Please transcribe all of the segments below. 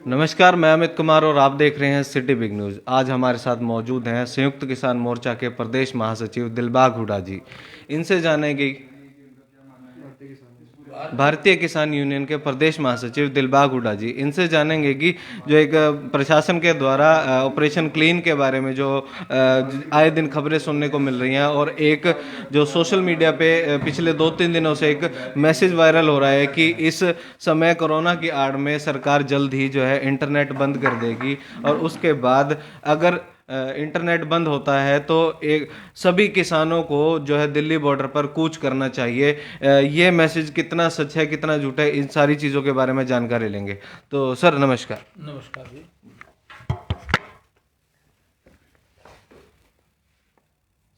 नमस्कार, मैं अमित कुमार और आप देख रहे हैं सिटी बिग न्यूज़। आज हमारे साथ मौजूद हैं संयुक्त किसान मोर्चा के प्रदेश महासचिव दिलबाग हुडा जी। इनसे जानेंगे भारतीय किसान यूनियन के प्रदेश महासचिव दिलबाग हुडा जी। इनसे जानेंगे कि जो एक प्रशासन के द्वारा ऑपरेशन क्लीन के बारे में जो आए दिन खबरें सुनने को मिल रही हैं, और एक जो सोशल मीडिया पे पिछले 2-3 दिनों से एक मैसेज वायरल हो रहा है कि इस समय कोरोना की आड़ में सरकार जल्द ही जो है इंटरनेट बंद कर देगी, और उसके बाद अगर इंटरनेट बंद होता है तो एक सभी किसानों को जो है दिल्ली बॉर्डर पर कूच करना चाहिए। ये मैसेज कितना सच है कितना झूठा है, इन सारी चीज़ों के बारे में जानकारी लेंगे। तो सर नमस्कार। नमस्कार जी।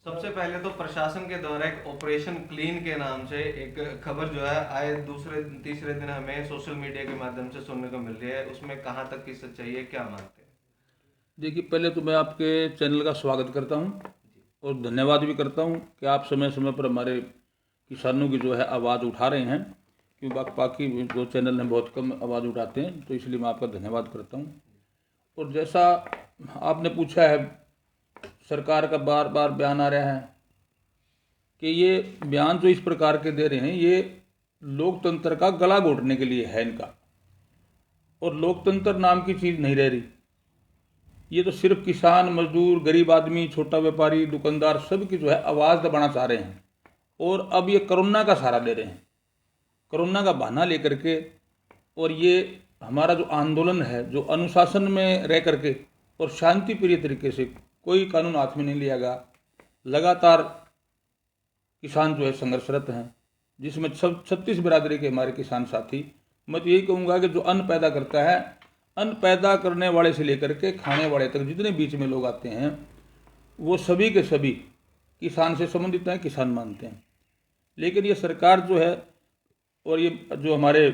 सबसे पहले तो प्रशासन के द्वारा एक ऑपरेशन क्लीन के नाम से एक खबर जो है आए दूसरे तीसरे दिन हमें सोशल मीडिया के माध्यम से सुनने को मिल रही है, उसमें कहाँ तक की सच्चाई है, क्या मानते हैं? देखिए, पहले तो मैं आपके चैनल का स्वागत करता हूं और धन्यवाद भी करता हूं कि आप समय समय पर हमारे किसानों की जो है आवाज़ उठा रहे हैं, क्योंकि बाकी जो चैनल हैं बहुत कम आवाज़ उठाते हैं, तो इसलिए मैं आपका धन्यवाद करता हूं। और जैसा आपने पूछा है, सरकार का बार बार बयान आ रहा है कि ये बयान जो इस प्रकार के दे रहे हैं, ये लोकतंत्र का गला घोटने के लिए है इनका, और लोकतंत्र नाम की चीज़ नहीं रह रही। ये तो सिर्फ किसान, मजदूर, गरीब आदमी, छोटा व्यापारी, दुकानदार सबकी जो है आवाज़ दबाना चाह रहे हैं, और अब ये कोरोना का सहारा ले रहे हैं, कोरोना का बहाना लेकर के। और ये हमारा जो आंदोलन है, जो अनुशासन में रह करके और शांति प्रिय तरीके से, कोई कानून हाथ में नहीं लिया गया, लगातार किसान जो है संघर्षरत हैं, जिसमें सब 36 बिरादरी के हमारे किसान साथी। मैं तो यही कहूँगा कि जो अन्न पैदा करता है, अन्न पैदा करने वाले से लेकर के खाने वाले तक जितने बीच में लोग आते हैं, वो सभी के सभी किसान से संबंधित हैं, किसान मानते हैं। लेकिन ये सरकार जो है, और ये जो हमारे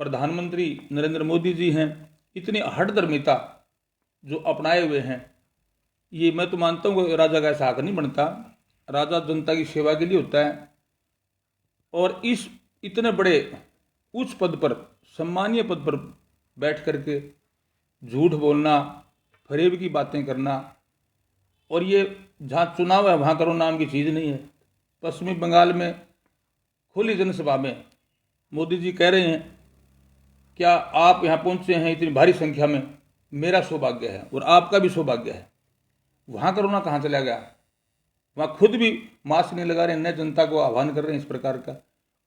प्रधानमंत्री नरेंद्र मोदी जी हैं, इतनी हठधर्मिता जो अपनाए हुए हैं, ये मैं तो मानता हूँ कि राजा का ऐसा हक नहीं बनता। राजा जनता की सेवा के लिए होता है, और इस इतने बड़े उच्च पद पर, सम्मानीय पद पर बैठ करके झूठ बोलना, फरेब की बातें करना, और ये जहाँ चुनाव है वहाँ करो नाम की चीज़ नहीं है। पश्चिमी बंगाल में खुली जनसभा में मोदी जी कह रहे हैं, क्या आप यहाँ पहुँचे हैं इतनी भारी संख्या में, मेरा सौभाग्य है और आपका भी सौभाग्य है। वहाँ कोरोना कहाँ चला गया? वहाँ खुद भी मास्क नहीं लगा रहे, नए जनता को आह्वान कर रहे हैं इस प्रकार का,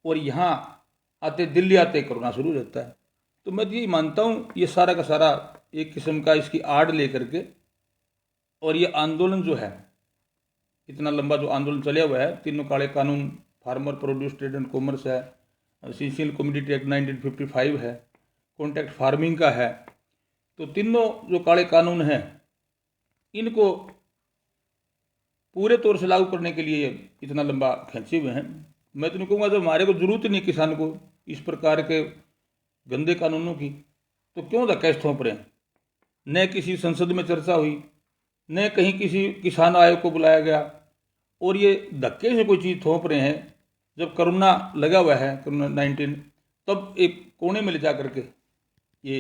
और यहाँ आते, दिल्ली आते कोरोना शुरू रहता है। तो मैं यही मानता हूँ, ये सारा का सारा एक किस्म का इसकी आड़ लेकर के, और ये आंदोलन जो है, इतना लंबा जो आंदोलन चला हुआ है, तीनों काले कानून, farmer produce trade and commerce है, एसेंशियल कमोडिटी एक्ट 1955 है, कॉन्ट्रैक्ट फार्मिंग का है, तो तीनों जो काले कानून हैं, इनको पूरे तौर से लागू करने के लिए इतना लंबा खींचे हुए हैं। मैं तो नहीं कहूँगा, जब हमारे को जरूरत ही नहीं किसान को इस प्रकार के गंदे कानूनों की, तो क्यों धक्के थोप रहे हैं? न किसी संसद में चर्चा हुई, न कहीं किसी किसान आयोग को बुलाया गया, और ये धक्के से कोई चीज़ थोप रहे हैं। जब कोरोना लगा हुआ है, कोरोना 19, तब एक कोने में ले जा करके ये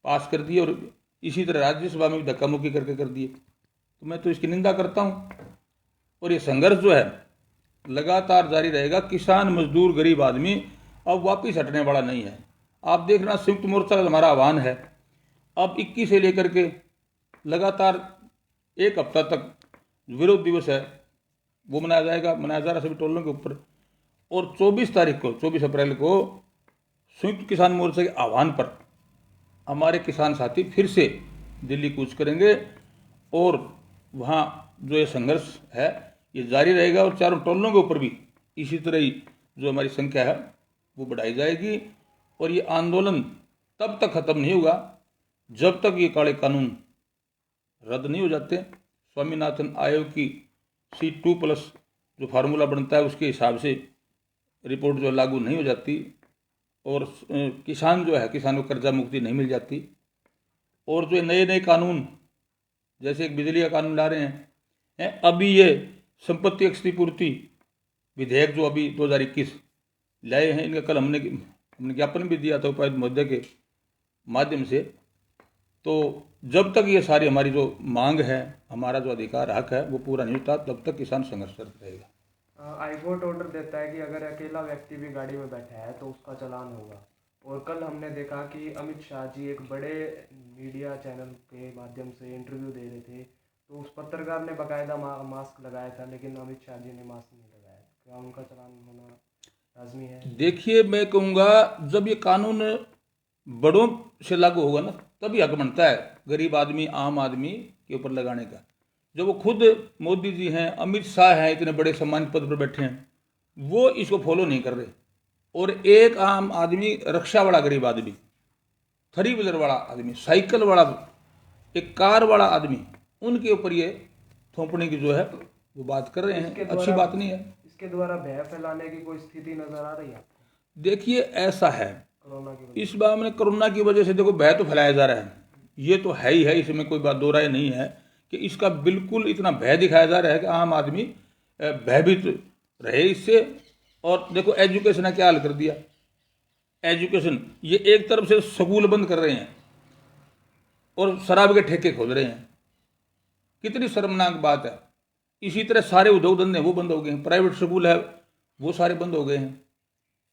पास कर दिए, और इसी तरह राज्यसभा में भी धक्का मुक्की करके कर दिए। तो मैं तो इसकी निंदा करता हूँ, और ये संघर्ष जो है लगातार जारी रहेगा। किसान, मजदूर, गरीब आदमी अब वापिस हटने वाला नहीं है। आप देख रहे हैं, संयुक्त मोर्चा का हमारा आह्वान है, अब 21 से लेकर के लगातार एक हफ्ता तक विरोध दिवस है, वो मनाया जाएगा, मनाया जा रहा सभी टोलों के ऊपर। और 24 तारीख को, 24 अप्रैल को संयुक्त किसान मोर्चा के आह्वान पर हमारे किसान साथी फिर से दिल्ली कूच करेंगे, और वहाँ जो ये संघर्ष है ये जारी रहेगा, और चारों टोलों के ऊपर भी इसी तरह ही जो हमारी संख्या है वो बढ़ाई जाएगी। और ये आंदोलन तब तक खत्म नहीं होगा जब तक ये काले कानून रद्द नहीं हो जाते। स्वामीनाथन आयोग की C2+ जो फार्मूला बनता है, उसके हिसाब से रिपोर्ट जो लागू नहीं हो जाती, और किसान जो है, किसानों को कर्जा मुक्ति नहीं मिल जाती। और जो नए नए कानून, जैसे एक बिजली का कानून ला रहे हैं, अभी ये संपत्ति क्षतिपूर्ति विधेयक जो अभी 2021 लाए हैं, इनका कल हमने ज्ञापन भी दिया था उपायुक्त महोदय के माध्यम से, तो जब तक ये सारी हमारी जो मांग है, हमारा जो अधिकार हक है वो पूरा नहीं होता, तब तक किसान संघर्षरत रहेगा। हाईकोर्ट ऑर्डर देता है कि अगर अकेला व्यक्ति भी गाड़ी में बैठा है तो उसका चालान होगा। और कल हमने देखा कि अमित शाह जी एक बड़े मीडिया चैनल के माध्यम से इंटरव्यू दे रहे थे, तो उस पत्रकार ने बाकायदा मास्क लगाया था, लेकिन अमित शाह जी ने मास्क नहीं लगाया। क्या उनका चालान होना लाजमी है? देखिए, मैं कहूँगा जब ये कानून बड़ों से लागू होगा ना, तभी हक बनता है गरीब आदमी, आम आदमी के ऊपर लगाने का। जब वो खुद मोदी जी हैं, अमित शाह हैं, इतने बड़े सम्मानित पद पर बैठे हैं, वो इसको फॉलो नहीं कर रहे, और एक आम आदमी, रिक्शा वाला गरीब आदमी, थ्री व्हीलर वाला आदमी, साइकिल वाला, एक कार वाला आदमी, उनके ऊपर ये थोपने की जो है वो बात कर रहे हैं, अच्छी बात नहीं है। इसके द्वारा भय फैलाने की कोई स्थिति नजर आ रही है आपको? देखिए, ऐसा है, कोरोना की वजह इस बार में कोरोना की वजह से देखो भय तो फैलाया जा रहा है, ये तो है ही है, इसमें कोई बात दो राय नहीं है कि इसका बिल्कुल इतना भय दिखाया जा रहा है कि आम आदमी भयभीत रहे इससे। और देखो एजुकेशन ने क्या हाल कर दिया, एजुकेशन, ये एक तरफ से स्कूल बंद कर रहे हैं और शराब के ठेके खोल रहे हैं, कितनी शर्मनाक बात है। इसी तरह सारे उद्योग धंधे वो बंद हो गए हैं, प्राइवेट स्कूल है वो सारे बंद हो गए हैं।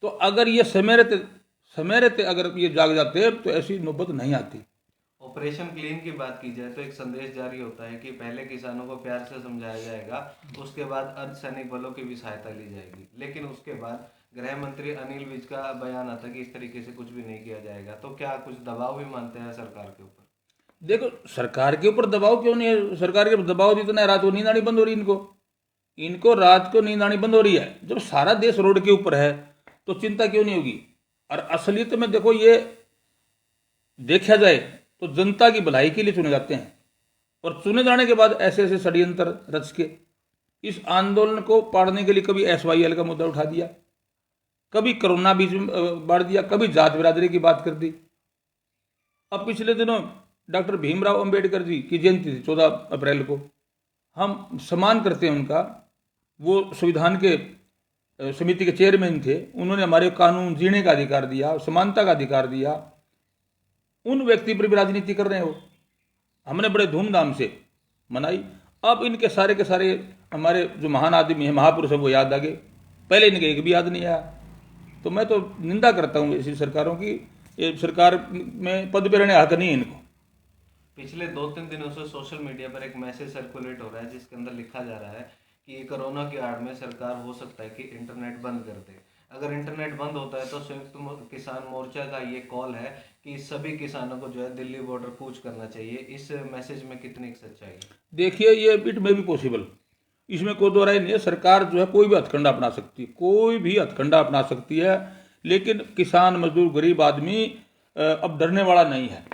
तो अगर ये समय रहते अगर ये जाग जाते तो ऐसी नौबत नहीं आती। ऑपरेशन क्लीन की बात की जाए तो एक संदेश जारी होता है कि पहले किसानों को प्यार से समझाया जाएगा, उसके बाद अर्धसैनिक बलों की भी सहायता ली जाएगी, लेकिन उसके बाद गृह मंत्री अनिल विज का बयान आता है कि इस तरीके से कुछ भी नहीं किया जाएगा। तो क्या कुछ दबाव भी मानते हैं सरकार के ऊपर? देखो, सरकार के ऊपर दबाव क्यों नहीं है, सरकार के ऊपर दबाव जितना है, रात को नींद आनी बंद हो रही है इनको रात को नींद आनी बंद हो रही है। जब सारा देश रोड के ऊपर है तो चिंता क्यों नहीं होगी। और असलियत में देखो, ये देखा जाए तो जनता की भलाई के लिए चुने जाते हैं, और चुने जाने के बाद ऐसे ऐसे षड्यंत्र रच के इस आंदोलन को पाड़ने के लिए कभी SYL का मुद्दा उठा दिया, कभी कोरोना बीच में बाढ़ दिया, कभी जात बिरादरी की बात कर दी। अब पिछले दिनों डॉक्टर भीमराव अंबेडकर जी की जयंती थी 14 अप्रैल को, हम सम्मान करते हैं उनका। वो संविधान के समिति के चेयरमैन थे, उन्होंने हमारे कानून जीने का अधिकार दिया, समानता का अधिकार दिया। उन व्यक्ति पर भी राजनीति कर रहे हो, हमने बड़े धूमधाम से मनाई। अब इनके सारे के सारे हमारे जो महान आदमी हैं, महापुरुष हैं, वो याद आ गए, पहले इनके एक भी याद नहीं आया। तो मैं तो निंदा करता हूँ ऐसी सरकारों की, ये सरकार में पद पे रहने हक नहीं है इनको। पिछले 2-3 दिनों से सोशल मीडिया पर एक मैसेज सर्कुलेट हो रहा है जिसके अंदर लिखा जा रहा है कि कोरोना की आड़ में सरकार हो सकता है कि इंटरनेट बंद कर दे। अगर इंटरनेट बंद होता है तो संयुक्त किसान मोर्चा का ये कॉल है कि सभी किसानों को जो है दिल्ली बॉर्डर कूच करना चाहिए। इस मैसेज में कितनी सच्चाई है? देखिए, ये इट में भी पॉसिबल, इसमें कोई दो राय नहीं है। सरकार जो है कोई भी हथकंडा अपना सकती है, कोई भी हथकंडा अपना सकती है, लेकिन किसान मजदूर गरीब आदमी अब डरने वाला नहीं है।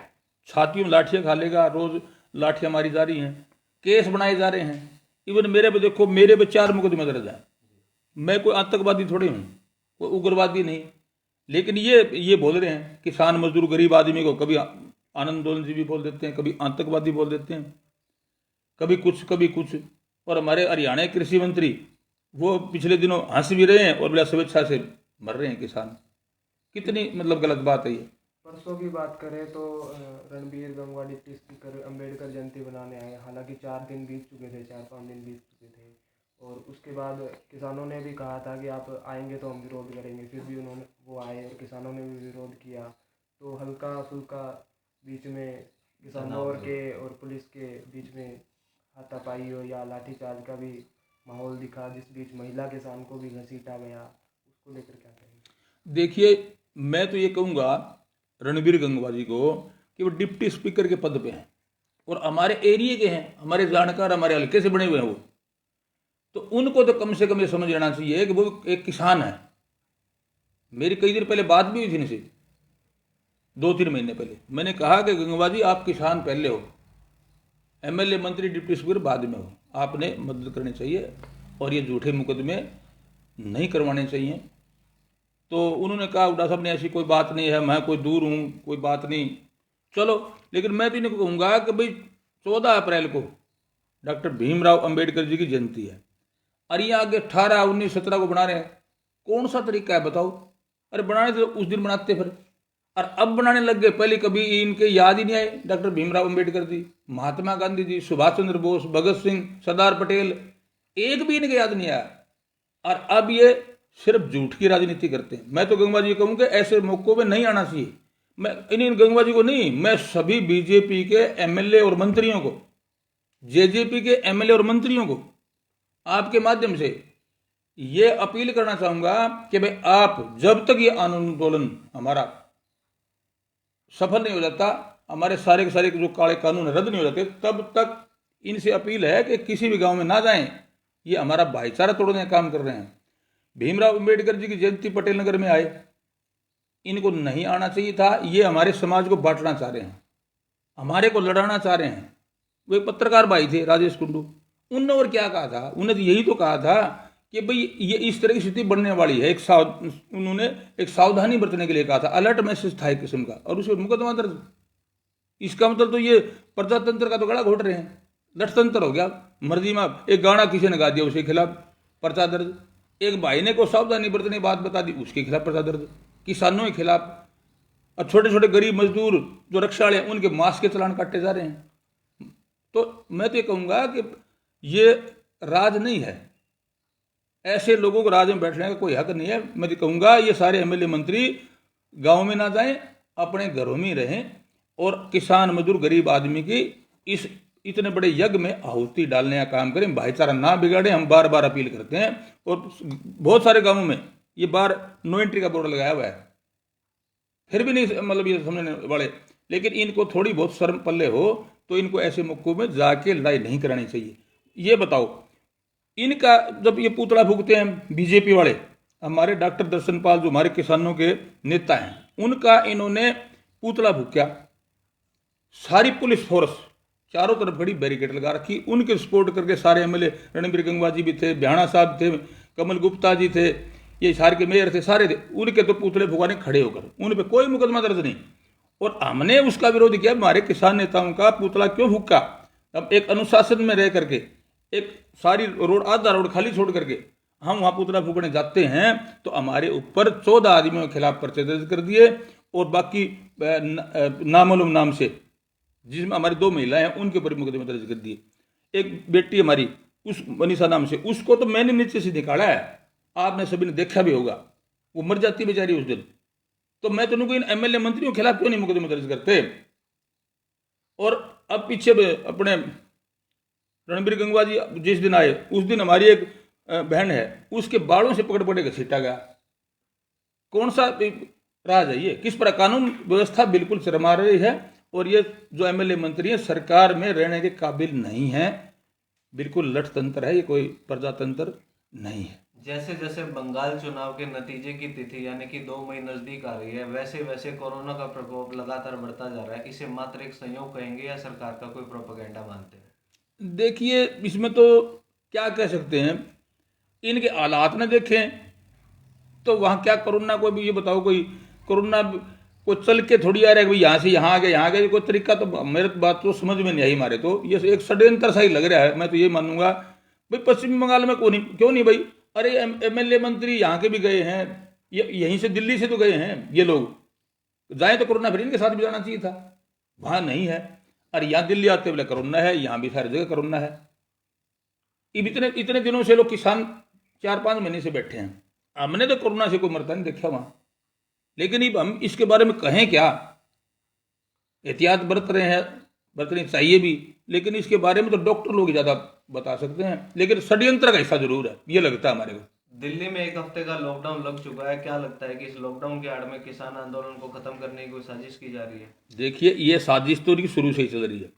छातियों में लाठियाँ खा लेगा, रोज लाठियाँ मारी जा रही हैं, केस बनाए जा रहे हैं। इवन मेरे पे देखो, मेरे पे 4 मुकदमे दर्ज हैं। मैं कोई आतंकवादी थोड़ी हूँ, कोई उग्रवादी नहीं, लेकिन ये बोल रहे हैं किसान मजदूर गरीब आदमी को, कभी आनंदोलन जी भी बोल देते हैं, कभी आतंकवादी बोल देते हैं, कभी कुछ। और हमारे हरियाणा कृषि मंत्री वो पिछले दिनों हंस भी रहे हैं और बड़ा स्वेच्छा से मर रहे हैं किसान। कितनी मतलब गलत बात है ये। परसों की बात करें तो रणबीर गंगवा डिप्टी स्पीकर अंबेडकर जयंती बनाने आए। हालांकि 4 दिन बीत चुके थे, 4-5 दिन बीत चुके थे, और उसके बाद किसानों ने भी कहा था कि आप आएंगे तो हम विरोध करेंगे। फिर भी वो आए और किसानों ने भी विरोध किया। तो हल्का फुल्का बीच में किसानों और पुलिस के बीच में हाथापाई हो या लाठीचार्ज का भी माहौल दिखा, जिस बीच महिला किसान को भी घसीटा गया। उसको लेकर क्या कहेंगे? देखिए, मैं तो ये कहूँगा रणबीर गंगवा जी को कि वो डिप्टी स्पीकर के पद पे हैं और हमारे एरिया के हैं, हमारे जानकार, हमारे हल्के से बने हुए हैं वो। तो उनको तो कम से कम ये समझ लेना चाहिए कि वो एक किसान है। मेरी कई दिन पहले बात भी हुई थी इनसे, 2-3 महीने पहले। मैंने कहा कि गंगवा जी, आप किसान पहले हो, MLA मंत्री डिप्टी स्पीकर बाद में हो, आपने मदद करनी चाहिए और ये झूठे मुकदमे नहीं करवाने चाहिए। तो उन्होंने कहा, उड़ा साहब ने, ऐसी कोई बात नहीं है, मैं कोई दूर हूँ, कोई बात नहीं, चलो। लेकिन मैं तो इनको कहूँगा कि भाई 14 अप्रैल को डॉक्टर भीमराव अंबेडकर जी की जयंती है, और ये आगे 18, 19, 17 को बना रहे हैं। कौन सा तरीका है बताओ? अरे बनाने तो उस दिन बनाते फिर। और अब बनाने लग गए। पहले कभी इनके याद ही नहीं आए। डॉक्टर भीमराव अंबेडकर जी, महात्मा गांधी जी, सुभाष चंद्र बोस, भगत सिंह, सरदार पटेल, एक भी इनके याद नहीं आया। और अब ये सिर्फ झूठ की राजनीति करते हैं। मैं तो गंगा जी कहूँ कि ऐसे मौकों पे नहीं आना चाहिए। मैं इन गंगा जी को नहीं, मैं सभी बीजेपी के एमएलए और मंत्रियों को, जेजेपी के एमएलए और मंत्रियों को आपके माध्यम से ये अपील करना चाहूंगा कि भाई आप जब तक ये आंदोलन हमारा सफल नहीं हो जाता, हमारे सारे के सारे जो काले कानून रद्द नहीं हो जाते, तब तक इनसे अपील है कि किसी भी गांव में ना जाएं। ये हमारा भाईचारा तोड़ने का काम कर रहे हैं। भीमराव अंबेडकर जी की जयंती पटेल नगर में आए, इनको नहीं आना चाहिए था। ये हमारे समाज को बांटना चाह रहे हैं, हमारे को लड़ाना चाह रहे हैं। वो एक पत्रकार भाई थे राजेश कुंडू, उनने और क्या कहा था, उन्होंने यही तो कहा था कि भाई ये इस तरह की स्थिति बनने वाली है। उन्होंने एक सावधानी बरतने के लिए कहा था, अलर्ट मैसेज था एक किस्म का, और उसके मुकदमा दर्ज। इसका मतलब तो ये प्रजातंत्र का तो गला घोट रहे हैं, लठतंत्र हो गया। मर्जी में एक गाना किसी ने गा दिया, उसके खिलाफ पर्चा दर्ज। एक भाई ने को सावधानी बरतने बात बता दी, उसके खिलाफ पर्चा दर्ज। किसानों के खिलाफ, और छोटे छोटे गरीब मजदूर जो रक्षा वाले हैं उनके मास्क के चलान काटे जा रहे हैं। तो मैं तो ये कहूँगा कि ये राज नहीं है, ऐसे लोगों को राज में बैठने का कोई हक नहीं है। मैं तो कहूँगा ये सारे एमएलए मंत्री गांव में ना जाएं, अपने घरों में रहें, और किसान मजदूर गरीब आदमी की इस इतने बड़े यज्ञ में आहुति डालने का काम करें, भाईचारा ना बिगाड़े। हम बार बार अपील करते हैं, और बहुत सारे गांवों में ये बार नो एंट्री का बोर्ड लगाया हुआ है, फिर भी नहीं मतलब ये समझने वाले। लेकिन इनको थोड़ी बहुत शर्म पल्ले हो तो इनको ऐसे मौकों में जाके लड़ाई नहीं करानी चाहिए। ये बताओ, इनका जब ये पुतला फूकते हैं बीजेपी वाले, हमारे डॉक्टर दर्शन पाल जो हमारे किसानों के नेता हैं, उनका इन्होंने पुतला फूका। सारी पुलिस फोर्स चारों तरफ बड़ी बैरिकेड लगा रखी, उनके सपोर्ट करके सारे एमएलए, रणबीर गंगवा जी भी थे, भ्याणा साहब थे, कमल गुप्ता जी थे, ये शहर के मेयर थे, सारे थे। उनके तो पुतले फुकाने खड़े होकर, उन पर कोई मुकदमा दर्ज नहीं। और हमने उसका विरोध किया, हमारे किसान नेताओं का पुतला क्यों फूका। अब एक अनुशासन में रह करके, एक सारी रोड, आधा रोड खाली छोड़ करके हम वहां पुतला फूकने जाते हैं, तो हमारे ऊपर 14 आदमियों के खिलाफ पर्चे दर्ज कर दिए, और बाकी नामालूम नाम से, जिसमें हमारी 2 महिलाएं हैं, उनके ऊपर मुकदमे दर्ज कर दिए। एक बेटी हमारी, उस मनीषा नाम से, उसको तो मैंने नीचे से निकाला है, आपने सभी ने देखा भी होगा, वो मर जाती बेचारी उस दिन। तो मैं तो उनको इन एमएलए मंत्रियों के खिलाफ क्यों नहीं मुकदमे दर्ज करते। और अब पीछे अपने रणबीर गंगवा जी जिस दिन आए, उस दिन हमारी एक बहन है, उसके बालों से पकड़ पकड़ के घसीटा गया। कौन सा राज है ये, किस पर कानून व्यवस्था बिल्कुल शर्मा रही है। और ये जो एमएलए मंत्री हैं सरकार में रहने के काबिल नहीं है, बिल्कुल लठतंत्र है, ये कोई प्रजातंत्र नहीं है। जैसे जैसे बंगाल चुनाव के नतीजे की तिथि यानी कि 2 मई नजदीक आ रही है, वैसे वैसे कोरोना का प्रकोप लगातार बढ़ता जा रहा है। इसे मात्र एक संयोग कहेंगे या सरकार का कोई प्रोपेगेंडा मानते हैं? देखिए, इसमें तो क्या कह सकते हैं, इनके हालात ने देखें तो वहाँ क्या कोरोना को भी, ये बताओ, कोई कोरोना को चल के थोड़ी आ रहा है कि यहाँ से यहाँ आ गए, यहाँ आ गए, कोई तरीका तो मेरे बात तो समझ में नहीं आई हमारे। तो ये एक षड्यंत्र सा ही लग रहा है। मैं तो ये मानूंगा भाई पश्चिम बंगाल में क्यों नहीं भाई, अरे एमएलए मंत्री यहाँ के भी गए हैं, यहीं से दिल्ली से तो गए हैं ये लोग, जाए तो कोरोना फिर इनके साथ भी जाना चाहिए था, वहाँ नहीं है। और यहाँ दिल्ली आते बोले कोरोना है, यहाँ भी सारी जगह कोरोना है। अब इतने दिनों से लोग किसान 4-5 महीने से बैठे हैं, हमने तो कोरोना से कोई मरता नहीं देखा वहाँ। लेकिन अब हम इसके बारे में कहें क्या, एहतियात बरत रहे हैं, बरतनी चाहिए भी, लेकिन इसके बारे में तो डॉक्टर लोग ज़्यादा बता सकते हैं। लेकिन षड्यंत्र का हिस्सा जरूर है, ये लगता है हमारे को। दिल्ली में 1 हफ्ते का लॉकडाउन लग चुका है, क्या लगता है कि इस लॉकडाउन के आड़ में किसान आंदोलन को खत्म करने की कोई साजिश की जा रही है? देखिए, ये साजिश तो इनकी शुरू से ही चल रही है,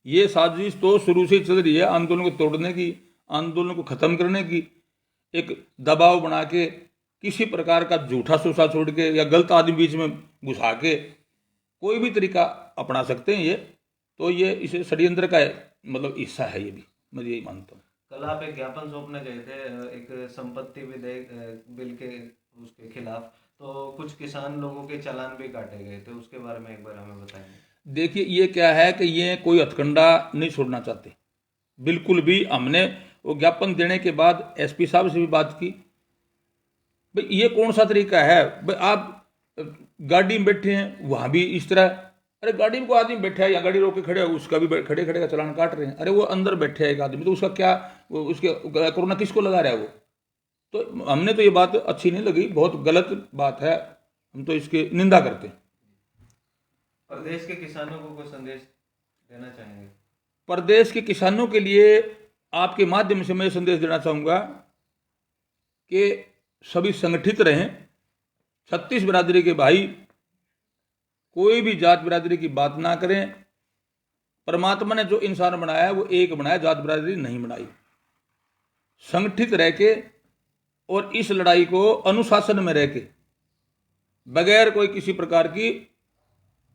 ये साजिश तो शुरू से ही चल रही है, आंदोलन को तोड़ने की, आंदोलन को खत्म करने की, एक दबाव बना के, किसी प्रकार का झूठा सूसा छोड़ के या गलत आदमी बीच में घुसा के कोई भी तरीका अपना सकते हैं ये। तो ये इसे षड्यंत्र का मतलब हिस्सा है, ये भी मैं यही मानता हूँ। कल आप एक ज्ञापन सौंपने गए थे एक संपत्ति विधेयक बिल के उसके खिलाफ, तो कुछ किसान लोगों के चालान भी काटे गए थे, उसके बारे में एक बार हमें बताएंगे? देखिए, ये क्या है कि ये कोई हथकंडा नहीं छोड़ना चाहते बिल्कुल भी। हमने वो ज्ञापन देने के बाद एसपी साहब से भी बात की, भाई ये कौन सा तरीका है, भाई आप गाड़ी में बैठे हैं वहाँ भी इस तरह, अरे गाड़ी में कोई आदमी बैठा है या गाड़ी रोक के खड़े है, उसका भी खड़े खड़े का चालान काट रहे हैं। अरे वो अंदर बैठे है एक आदमी, तो उसका क्या, वो उसके कोरोना किसको लगा रहा है वो? तो हमने तो ये बात अच्छी नहीं लगी, बहुत गलत बात है, हम तो इसकी निंदा करते हैं। प्रदेश के किसानों को कोई संदेश देना चाहेंगे? प्रदेश के किसानों के लिए आपके माध्यम से मैं संदेश देना चाहूँगा कि सभी संगठित रहें। 36 बिरादरी के भाई कोई भी जात बिरादरी की बात ना करें। परमात्मा ने जो इंसान बनाया है वो एक बनाया, जात बिरादरी नहीं बनाई। संगठित रह के और इस लड़ाई को अनुशासन में रह के, बगैर कोई किसी प्रकार की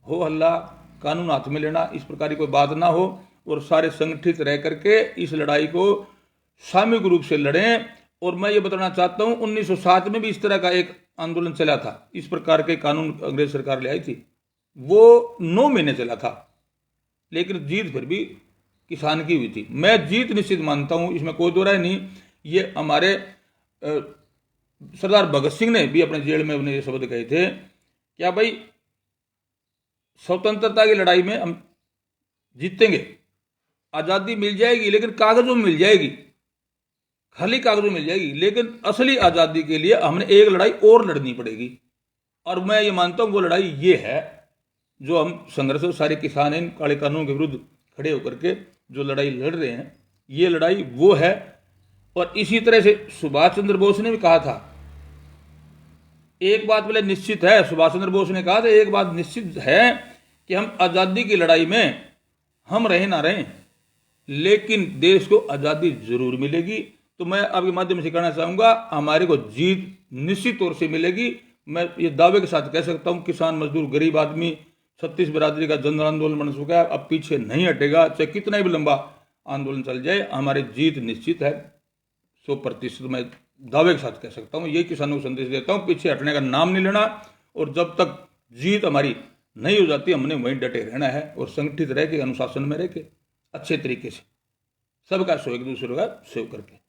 हो हल्ला, कानून हाथ में लेना, इस प्रकार की कोई बात ना हो, और सारे संगठित रह करके इस लड़ाई को सामूहिक रूप से लड़ें। और मैं ये बताना चाहता हूं 1907 में भी इस तरह का एक आंदोलन चला था, इस प्रकार के कानून अंग्रेज सरकार ले आई थी, वो 9 महीने चला था, लेकिन जीत फिर भी किसान की हुई थी। मैं जीत निश्चित मानता हूं, इसमें कोई दो राय नहीं। ये हमारे सरदार भगत सिंह ने भी अपने जेल में अपने ये शब्द कहे थे, क्या भाई स्वतंत्रता की लड़ाई में हम जीतेंगे, आज़ादी मिल जाएगी लेकिन कागजों में मिल जाएगी, खाली कागजों में मिल जाएगी, लेकिन असली आज़ादी के लिए हमने एक लड़ाई और लड़नी पड़ेगी। और मैं ये मानता हूँ वो लड़ाई ये है जो हम संघर्ष सारे किसान इन काले कानूनों के विरुद्ध खड़े होकर के जो लड़ाई लड़ रहे हैं, ये लड़ाई वो है। और इसी तरह से सुभाष चंद्र बोस ने भी कहा था, एक बात पहले निश्चित है, सुभाष चंद्र बोस ने कहा था एक बात निश्चित है कि हम आज़ादी की लड़ाई में हम रहे ना रहें, लेकिन देश को आज़ादी जरूर मिलेगी। तो मैं आपके माध्यम से कहना चाहूँगा हमारे को जीत निश्चित तौर से मिलेगी। मैं ये दावे के साथ कह सकता हूँ, किसान मजदूर गरीब आदमी 36 बिरादरी का जन आंदोलन बन चुका है, अब पीछे नहीं हटेगा, चाहे कितना भी लंबा आंदोलन चल जाए, हमारी जीत निश्चित है 100%। मैं दावे के साथ कह सकता हूँ, यही किसानों को संदेश देता हूँ, पीछे हटने का नाम नहीं लेना, और जब तक जीत हमारी नहीं हो जाती हमने वहीं डटे रहना है, और संगठित रह के अनुशासन में रह के अच्छे तरीके से सबका सहयोग, दूसरों का सहयोग करके।